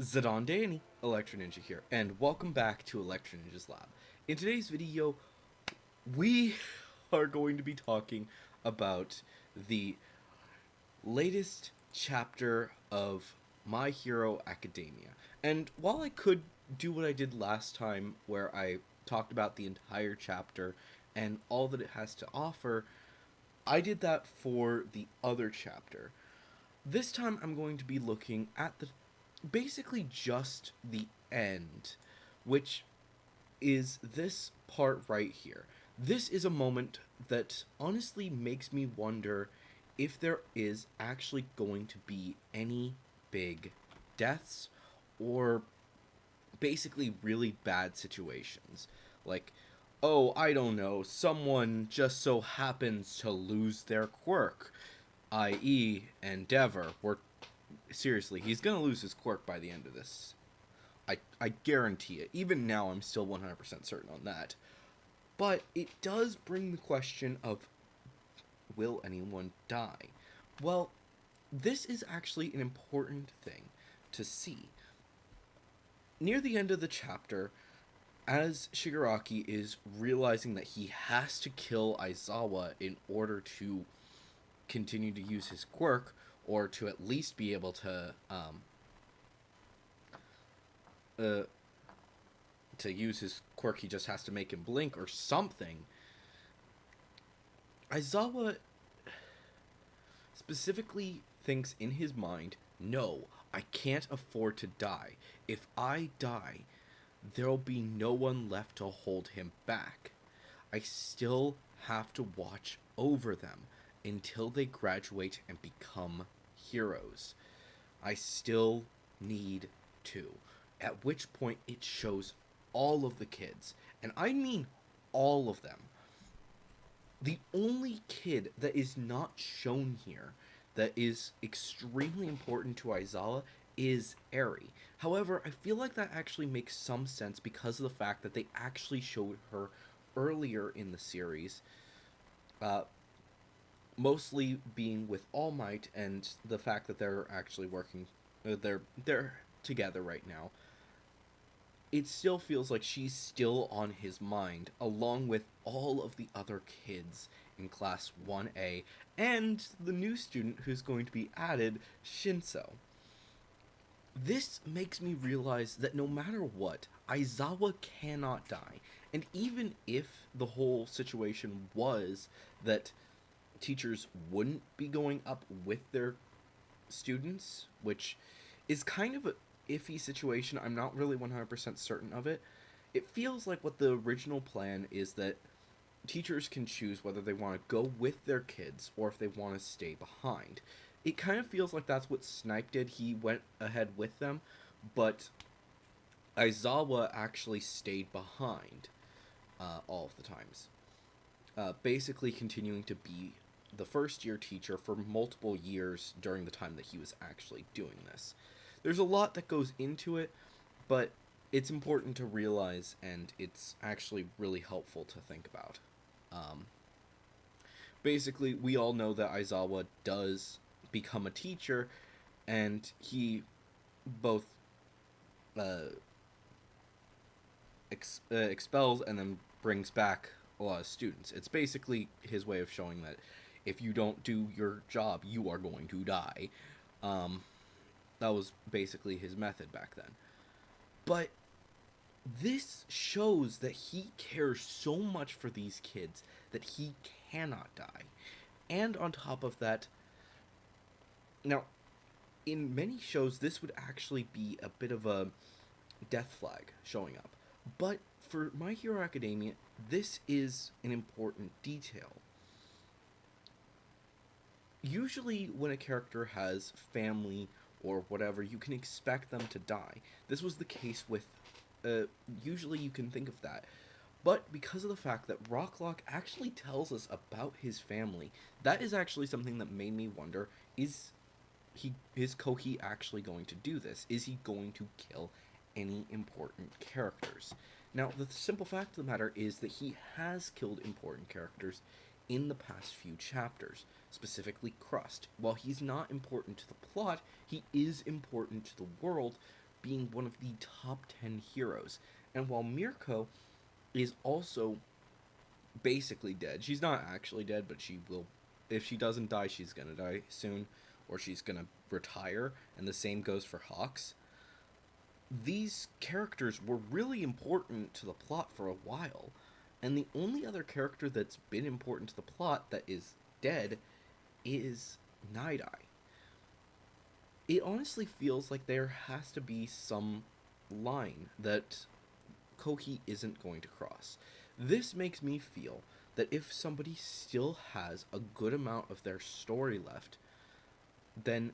Zidane Danny, Electro Ninja here, and welcome back to Electro Ninja's Lab. In today's video, we are going to be talking about the latest chapter of My Hero Academia. And while I could do what I did last time, where I talked about the entire chapter and all that it has to offer, I did that for the other chapter. This time I'm going to be looking at the basically just the end, which is this part right here. This is a moment that honestly makes me wonder if there is actually going to be any big deaths or basically really bad situations. Like, oh, I don't know, someone just so happens to lose their quirk, i.e., Endeavor. Seriously, he's gonna lose his quirk by the end of this. I guarantee it. Even now, I'm still 100% certain on that. But it does bring the question of, will anyone die? Well, this is actually an important thing to see. Near the end of the chapter, as Shigaraki is realizing that he has to kill Aizawa in order to continue to use his quirk, or to at least be able uh, to use his quirk, he just has to make him blink or something. Aizawa specifically thinks in his mind, no, I can't afford to die. If I die, there'll be no one left to hold him back. I still have to watch over them until they graduate and become heroes. I still need to. At which point it shows all of the kids, and I mean all of them. The only kid that is not shown here that is extremely important to Aizawa is Eri. However, I feel like that actually makes some sense because of the fact that they actually showed her earlier in the series, uh, mostly being with All Might, and the fact that they're actually working, they're together right now. It still feels like she's still on his mind, along with all of the other kids in Class 1A, and the new student who's going to be added, Shinso. This makes me realize that no matter what, Aizawa cannot die. And even if the whole situation was that teachers wouldn't be going up with their students, which is kind of a iffy situation. I'm not really 100% certain of it. It feels like what the original plan is that teachers can choose whether they want to go with their kids or if they want to stay behind. It kind of feels like that's what Snipe did. He went ahead with them, but Aizawa actually stayed behind all of the times. Basically continuing to be the first year teacher for multiple years during the time that he was actually doing this. There's a lot that goes into it, but it's important to realize, and it's actually really helpful to think about. Um, Basically, we all know that Aizawa does become a teacher, and he both uh, expels and then brings back a lot of students. It's basically his way of showing that if you don't do your job, you are going to die. Um, that was basically his method back then. But this shows that he cares so much for these kids that he cannot die. And on top of that, now, in many shows, this would actually be a bit of a death flag showing up. But for My Hero Academia, this is an important detail. Usually, when a character has family or whatever, you can expect them to die. This was the case with. Usually, you can think of that. But because of the fact that Rocklock actually tells us about his family, that is actually something that made me wonder, is Kohi actually going to do this? Is he going to kill any important characters? Now, the simple fact of the matter is that he has killed important characters in the past few chapters, specifically Crust. While he's not important to the plot, he is important to the world being one of the top 10 heroes. And while Mirko is also basically dead, she's not actually dead, but she will, if she doesn't die, she's gonna die soon, or she's gonna retire, and the same goes for Hawks. These characters were really important to the plot for a while, and the only other character that's been important to the plot that is dead is Night Eye. It honestly feels like there has to be some line that Kohi isn't going to cross. This makes me feel that if somebody still has a good amount of their story left, then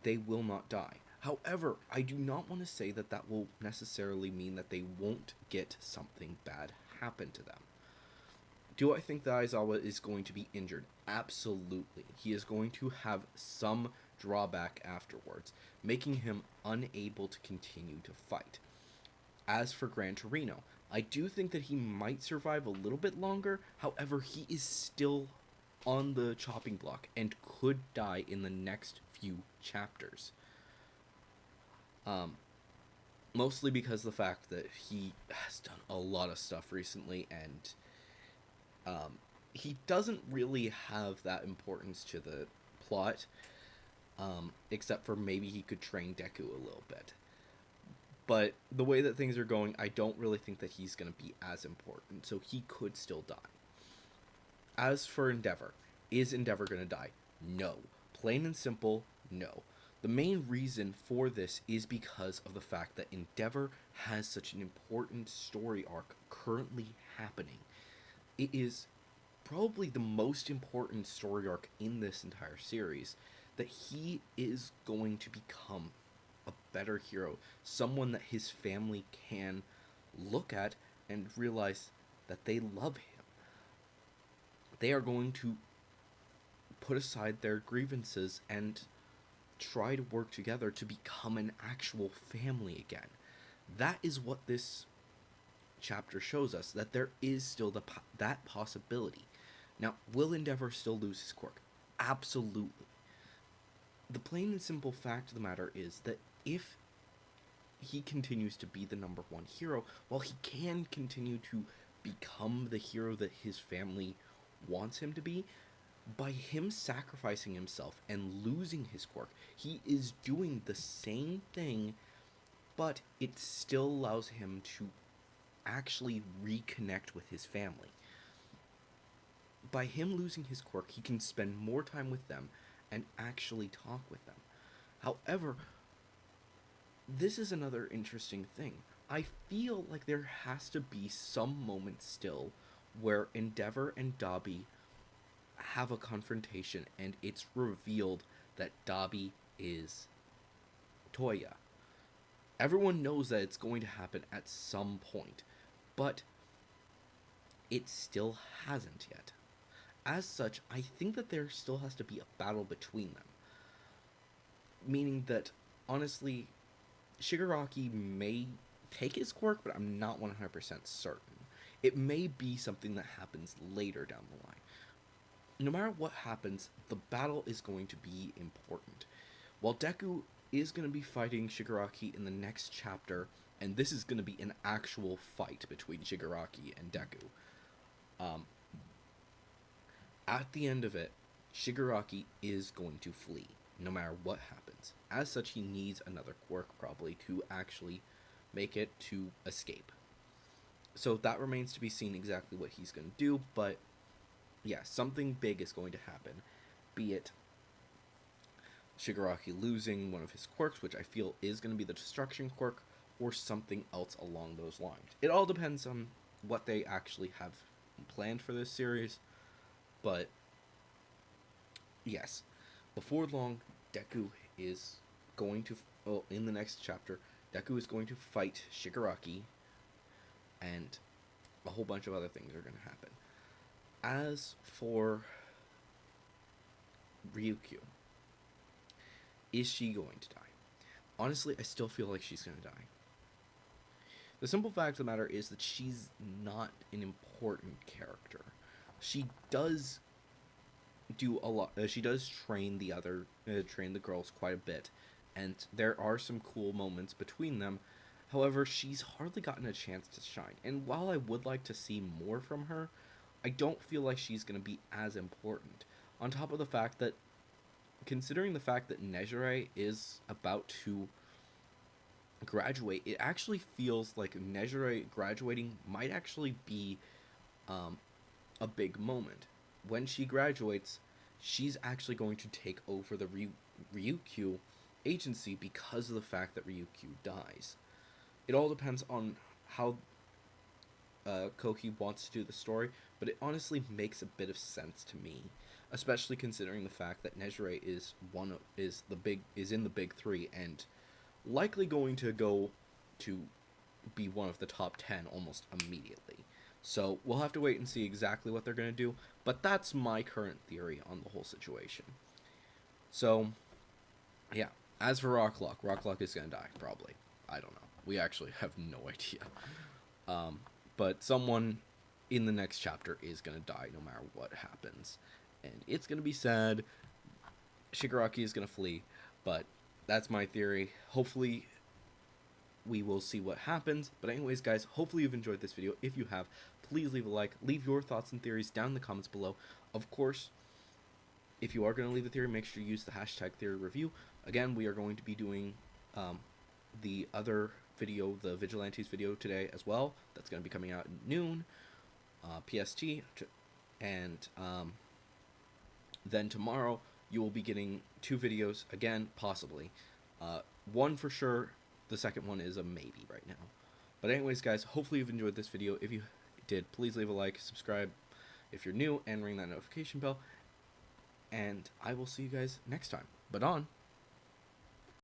they will not die. However, I do not want to say that that will necessarily mean that they won't get something bad happen to them. Do I think that Aizawa is going to be injured? Absolutely. He is going to have some drawback afterwards, making him unable to continue to fight. As for Gran Torino, I do think that he might survive a little bit longer. However, he is still on the chopping block and could die in the next few chapters. Mostly because of the fact that he has done a lot of stuff recently, and he doesn't really have that importance to the plot, except for maybe he could train Deku a little bit. But the way that things are going, I don't really think that he's going to be as important, so he could still die. As for Endeavor, is Endeavor going to die? No. Plain and simple, no. The main reason for this is because of the fact that Endeavor has such an important story arc currently happening. It is probably the most important story arc in this entire series, that he is going to become a better hero, someone that his family can look at and realize that they love him. They are going to put aside their grievances and try to work together to become an actual family again. That is what this chapter shows us, that there is still that possibility. Now, will Endeavor still lose his quirk? Absolutely. The plain and simple fact of the matter is that if he continues to be the number one hero, while he can continue to become the hero that his family wants him to be, by him sacrificing himself and losing his quirk, he is doing the same thing, but it still allows him to actually reconnect with his family. By him losing his quirk, he can spend more time with them and actually talk with them. However, this is another interesting thing. I feel like there has to be some moment still where Endeavor and Dabi have a confrontation and it's revealed that Dabi is Toya. Everyone knows that it's going to happen at some point, but it still hasn't yet. As such, I think that there still has to be a battle between them. Meaning that, honestly, Shigaraki may take his quirk, but I'm not 100% certain. It may be something that happens later down the line. No matter what happens, the battle is going to be important. While Deku is going to be fighting Shigaraki in the next chapter, and this is going to be an actual fight between Shigaraki and Deku, at the end of it, Shigaraki is going to flee, no matter what happens. As such, he needs another quirk, probably, to actually make it to escape. So that remains to be seen exactly what he's going to do, but yeah, something big is going to happen. Be it Shigaraki losing one of his quirks, which I feel is going to be the destruction quirk, or something else along those lines. It all depends on what they actually have planned for this series, but yes, before long, Deku is going to, in the next chapter, Deku is going to fight Shigaraki, and a whole bunch of other things are going to happen. As for Ryukyu, is she going to die? Honestly, I still feel like she's going to die. The simple fact of the matter is that she's not an important character. She does do a lot. She does train the girls quite a bit, and there are some cool moments between them. However, she's hardly gotten a chance to shine. And while I would like to see more from her, I don't feel like she's going to be as important. On top of the fact that, considering the fact that Nejire is about to graduate, it actually feels like Nejire graduating might actually be um, a big moment. When she graduates, she's actually going to take over the Ryukyu agency because of the fact that Ryukyu dies. It all depends on how Koki wants to do the story, but it honestly makes a bit of sense to me, especially considering the fact that Nejire is in the big three and likely going to go to be one of the top 10 almost immediately. So we'll have to wait and see exactly what they're going to do, but that's my current theory on the whole situation. So, yeah, as for Rocklock is going to die, probably. I don't know. We actually have no idea. But someone in the next chapter is going to die no matter what happens. And it's going to be sad. Shigaraki is going to flee, but that's my theory. Hopefully we will see what happens. But anyways, guys, hopefully you've enjoyed this video. If you have, please leave a like. Leave your thoughts and theories down in the comments below. Of course, if you are going to leave a theory, make sure you use the hashtag theory review. Again, we are going to be doing the other video, the Vigilantes video today as well. That's going to be coming out at noon, PST. And then tomorrow, you will be getting 2 videos, again, possibly. One for sure, the second one is a maybe right now. But anyways, guys, hopefully you've enjoyed this video. If you did, please leave a like, subscribe if you're new, and ring that notification bell. And I will see you guys next time. But on.